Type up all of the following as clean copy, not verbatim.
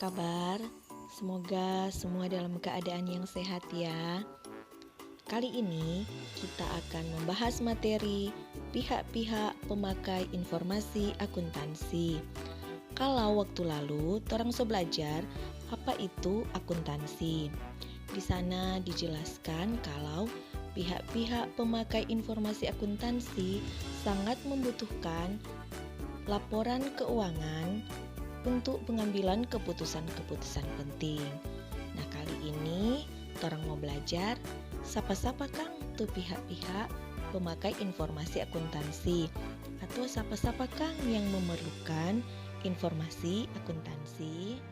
kabar? Semoga semua dalam keadaan yang sehat ya. Kali ini kita akan membahas materi pihak-pihak pemakai informasi akuntansi. Kalau waktu lalu torang so belajar apa itu akuntansi. Di sana dijelaskan kalau pihak-pihak pemakai informasi akuntansi sangat membutuhkan laporan keuangan untuk pengambilan keputusan-keputusan penting. Nah, kali ini orang mau belajar siapa-siapa Kang tuh pihak-pihak pemakai informasi akuntansi atau siapa-siapa Kang yang memerlukan informasi akuntansi.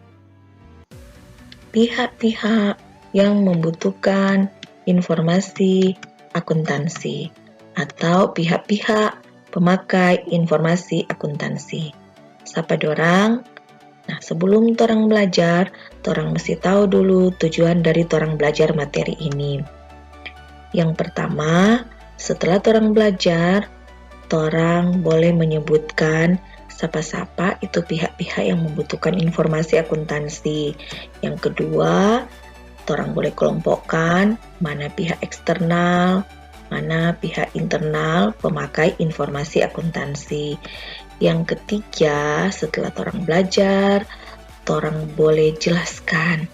Pihak-pihak yang membutuhkan informasi akuntansi atau pihak-pihak pemakai informasi akuntansi. Siapa dorang? Nah, sebelum torang belajar, torang mesti tahu dulu tujuan dari torang belajar materi ini. Yang pertama, setelah torang belajar, torang boleh menyebutkan siapa-siapa itu pihak-pihak yang membutuhkan informasi akuntansi. Yang kedua, torang boleh kelompokkan mana pihak eksternal, mana pihak internal pemakai informasi akuntansi. Yang ketiga, setelah torang belajar, torang boleh jelaskan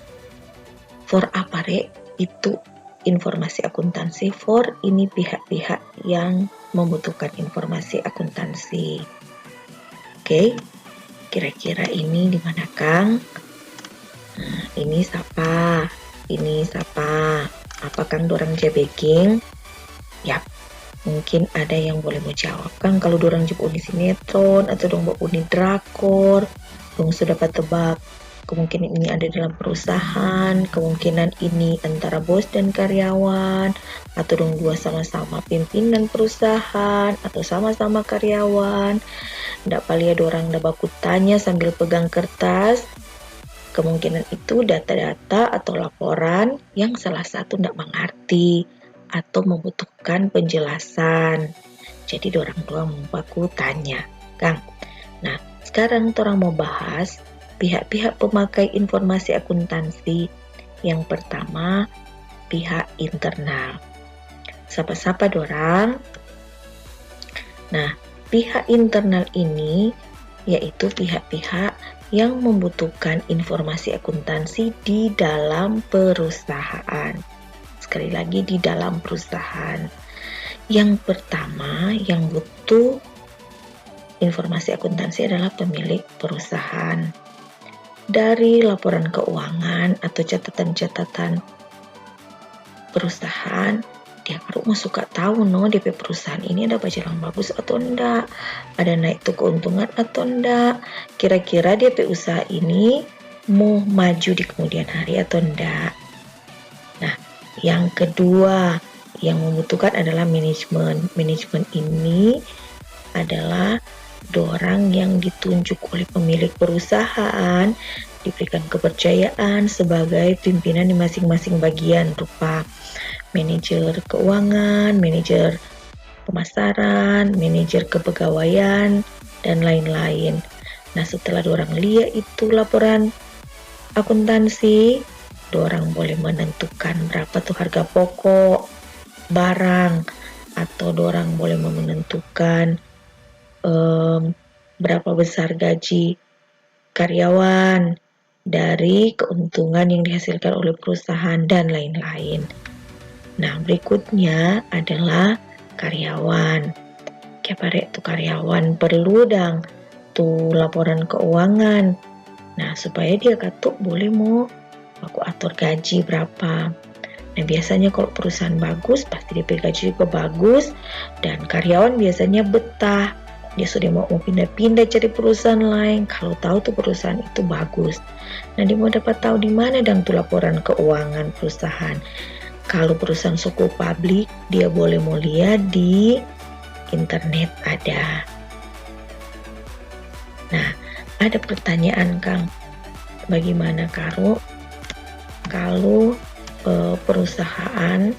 for apa itu informasi akuntansi. For ini pihak-pihak yang membutuhkan informasi akuntansi. Oke, kira-kira ini di mana Kang? Nah, ini siapa? Ini siapa? Apa Kang dorang baking? Yap. Mungkin ada yang boleh mau jawab Kang, kalau dorang jemput uni sinetron atau dong uni drakor, dong sudah dapat tebak kemungkinan ini ada dalam perusahaan, kemungkinan ini antara bos dan karyawan, atau dong dua sama-sama pimpinan perusahaan atau sama-sama karyawan. Ndak palia dorang ndak baku tanya sambil pegang kertas. Kemungkinan itu data-data atau laporan yang salah satu ndak mengerti atau membutuhkan penjelasan. Jadi dorang dua mau baku tanya, Kang. Nah, sekarang orang mau bahas pihak-pihak pemakai informasi akuntansi. Yang pertama, pihak internal. Siapa-siapa dorang? Nah, pihak internal ini yaitu pihak-pihak yang membutuhkan informasi akuntansi di dalam perusahaan. Sekali lagi di dalam perusahaan. Yang pertama yang butuh informasi akuntansi adalah pemilik perusahaan. Dari laporan keuangan atau catatan-catatan perusahaan, dia baru suka tahu DP perusahaan ini ada berjalan bagus atau enggak, ada naik tuh keuntungan atau enggak, kira-kira DP usaha ini mau maju di kemudian hari atau enggak. Nah, yang kedua yang membutuhkan adalah manajemen. Manajemen ini adalah dorang yang ditunjuk oleh pemilik perusahaan, diberikan kepercayaan sebagai pimpinan di masing-masing bagian, rupa manajer keuangan, manajer pemasaran, manajer kepegawaian, dan lain-lain. Nah, setelah dorang lihat itu laporan akuntansi, dorang boleh menentukan berapa tuh harga pokok barang, atau dorang boleh menentukan berapa besar gaji karyawan dari keuntungan yang dihasilkan oleh perusahaan dan lain-lain. Nah, berikutnya adalah karyawan. Kayak tuh karyawan perlu dang tuh laporan keuangan. Nah, supaya dia katuk boleh mau aku atur gaji berapa. Nah, biasanya kalau perusahaan bagus, pasti DP gaji juga bagus, dan karyawan biasanya betah. Dia sudah mau pindah-pindah cari perusahaan lain, kalau tahu tuh perusahaan itu bagus. Nah, dia mau dapat tahu di mana dang tuh laporan keuangan perusahaan. Kalau perusahaan suku publik, dia boleh mau lihat di internet ada. Nah, ada pertanyaan Kang, bagaimana kalau perusahaan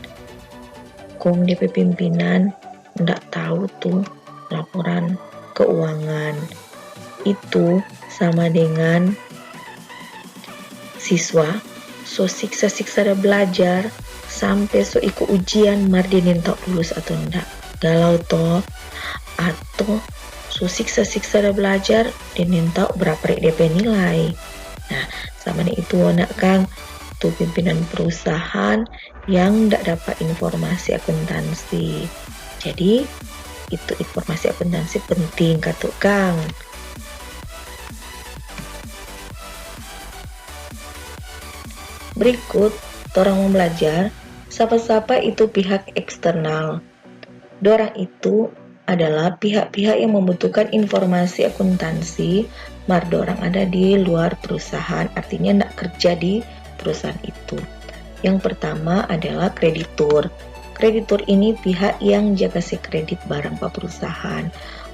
kong DP pimpinan ndak tahu tuh laporan keuangan, itu sama dengan siswa so siksa-siksa ada belajar sampai so ikut ujian mardinin tak lulus atau enggak. Galau toh. Atau so siksa-siksa ada belajar dinin tak berapa DP nilai. Nah, sama itu anak Kang tuh pimpinan perusahaan yang tidak dapat informasi akuntansi. Jadi itu informasi akuntansi penting katuk Kang. Berikut orang mau belajar siapa-siapa itu pihak eksternal. Dorang itu adalah pihak-pihak yang membutuhkan informasi akuntansi mardorang ada di luar perusahaan, artinya tidak kerja di perusahaan itu. Yang pertama adalah kreditur. Kreditur ini pihak yang jaga kredit barang perusahaan.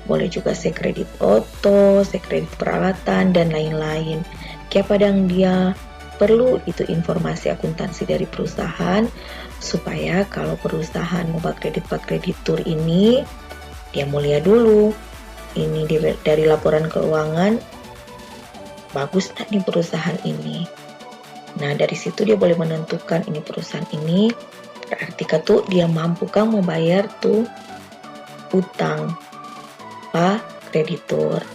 Boleh juga kredit auto, kredit peralatan, dan lain-lain. Padang dia perlu itu informasi akuntansi dari perusahaan supaya kalau perusahaan mau kredit pak kreditur ini dia mau lihat dulu ini dari laporan keuangan bagus tak nih perusahaan ini. Nah, dari situ dia boleh menentukan ini perusahaan ini berarti tuh dia mampu kan membayar tuh utang pak kreditur.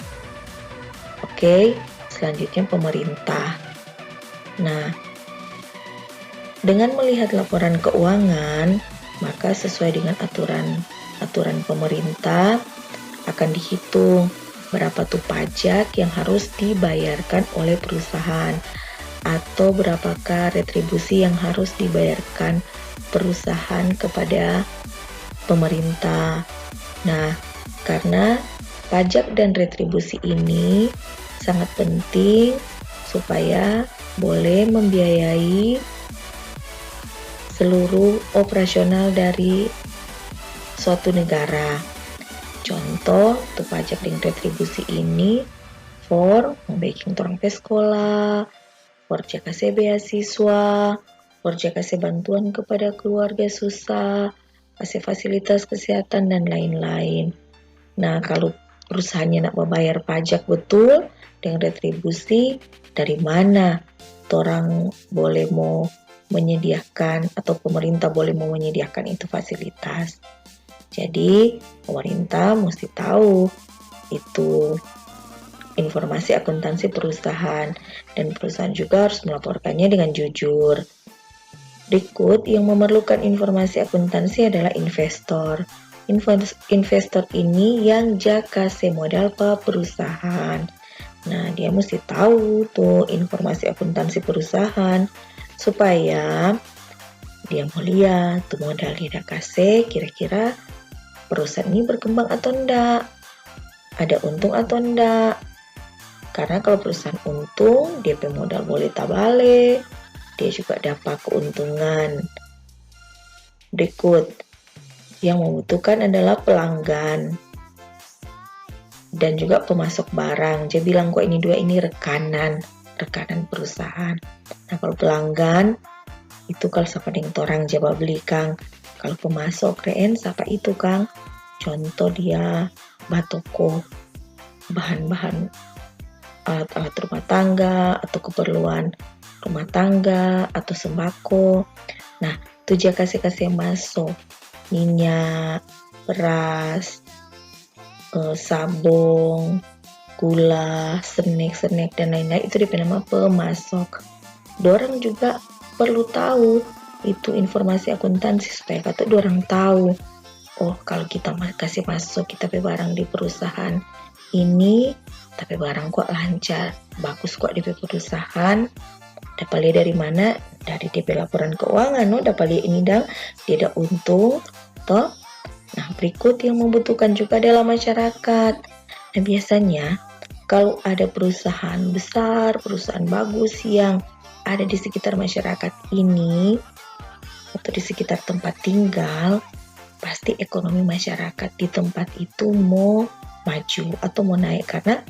Oke, selanjutnya pemerintah. Nah, dengan melihat laporan keuangan, maka sesuai dengan aturan pemerintah akan dihitung berapa tuh pajak yang harus dibayarkan oleh perusahaan atau berapakah retribusi yang harus dibayarkan perusahaan kepada pemerintah. Nah, karena pajak dan retribusi ini sangat penting supaya boleh membiayai seluruh operasional dari suatu negara. Contoh, tuh pajak dan retribusi ini for membiayai orang ke sekolah, for kasih beasiswa, for kasih bantuan kepada keluarga susah, kasih fasilitas kesehatan dan lain-lain. Nah, kalau perusahaannya nak membayar pajak betul dengan retribusi, dari mana orang boleh mau menyediakan atau pemerintah boleh mau menyediakan itu fasilitas. Jadi pemerintah mesti tahu itu informasi akuntansi perusahaan dan perusahaan juga harus melaporkannya dengan jujur. Berikut yang memerlukan informasi akuntansi adalah investor. Investor ini yang jaga modal perusahaan. Nah, dia mesti tahu tuh informasi akuntansi perusahaan supaya dia mau lihat tuh modal dia kasih kira-kira perusahaan ini berkembang atau enggak, ada untung atau enggak. Karena kalau perusahaan untung, DP modal boleh tak balik, dia juga dapat keuntungan. Berikut yang membutuhkan adalah pelanggan dan juga pemasok barang. Dia bilang kok ini dua ini rekanan perusahaan. Nah, kalau pelanggan itu kalau siapa yang orang Jawa beli Kang. Kalau pemasok reen siapa itu Kang? Contoh dia batoko bahan-bahan alat-alat rumah tangga atau keperluan rumah tangga atau sembako. Nah, itu dia kasih masuk minyak, beras, sabung, gula, snack dan lain-lain itu nama pemasok. Dorang juga perlu tahu itu informasi akuntansi supaya dorang tahu. Oh, kalau kita kasih masuk kita barang di perusahaan ini, tapi barang kok lancar, bagus kok di perusahaan. Dapat lihat dari mana? Dari DP laporan keuangan, dapat lihat ini dia ada untung, toh. Nah, berikut yang membutuhkan juga adalah masyarakat. Nah, biasanya kalau ada perusahaan besar, perusahaan bagus yang ada di sekitar masyarakat ini atau di sekitar tempat tinggal, pasti ekonomi masyarakat di tempat itu mau maju atau mau naik karena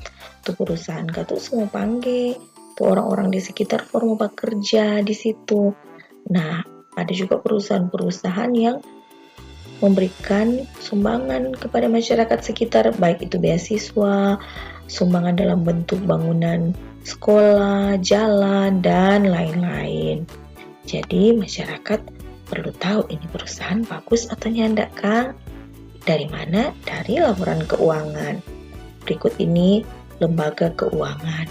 tuh perusahaan tuh semua panggil tuh orang-orang di sekitar mau bekerja di situ. Nah, ada juga perusahaan-perusahaan yang memberikan sumbangan kepada masyarakat sekitar, baik itu beasiswa, sumbangan dalam bentuk bangunan sekolah, jalan, dan lain-lain. Jadi masyarakat perlu tahu ini perusahaan bagus atau nyandak, Kang. Dari mana? Dari laporan keuangan. Berikut ini lembaga keuangan.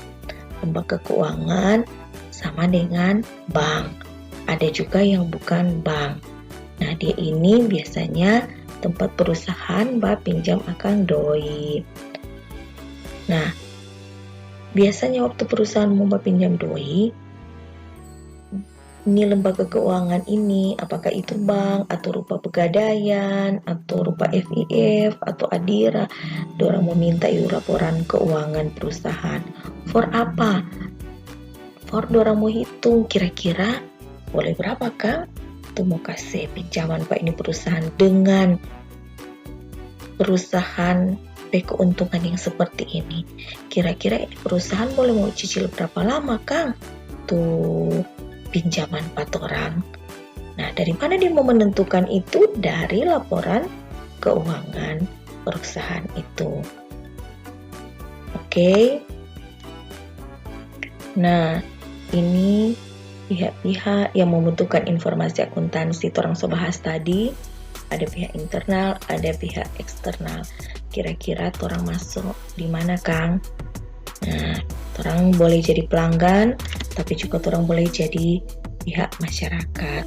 Lembaga keuangan sama dengan bank. Ada juga yang bukan bank. Nah, dia ini biasanya tempat perusahaan pinjam akang doi. Nah, biasanya waktu perusahaan mau pinjam doi, ini lembaga keuangan ini, apakah itu bank atau rupa Pegadaian atau rupa FIF atau Adira, dorang meminta laporan keuangan perusahaan. For apa? For dorang mau hitung kira-kira boleh berapa, Kang? Tuh mau kasih pinjaman Pak ini perusahaan dengan perusahaan keuntungan yang seperti ini. Kira-kira ini perusahaan boleh mau cicil berapa lama, Kang? Tuh pinjaman 4 orang. Nah, dari mana dia mau menentukan itu? Dari laporan keuangan perusahaan itu. Oke. Nah, ini pihak-pihak yang membutuhkan informasi akuntansi orang so bahas tadi. Ada pihak internal, ada pihak eksternal. Kira-kira orang masuk di mana, Kang? Nah, orang boleh jadi pelanggan, tapi juga orang boleh jadi pihak masyarakat.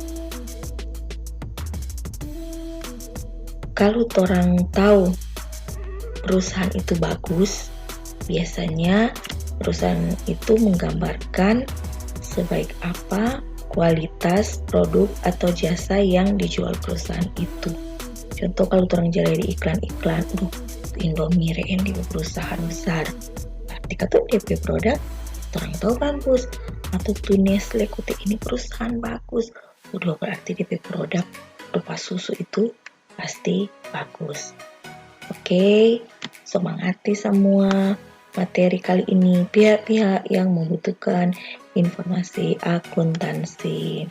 Kalau orang tahu perusahaan itu bagus, biasanya perusahaan itu menggambarkan sebaik apa kualitas produk atau jasa yang dijual perusahaan itu. Contoh kalau orang jalan di iklan-iklan, Indomie di perusahaan besar, berarti kata DP produk orang tahu bagus, atau tuh Nestle kuti ini perusahaan bagus, udah berarti DP produk berupa susu itu pasti bagus. Oke, semangati semua materi kali ini pihak-pihak yang membutuhkan informasi akuntansi.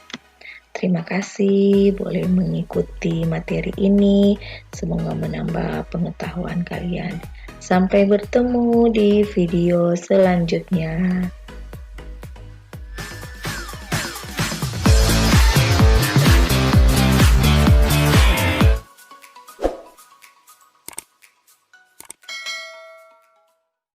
Terima kasih boleh mengikuti materi ini. Semoga menambah pengetahuan kalian. Sampai bertemu di video selanjutnya.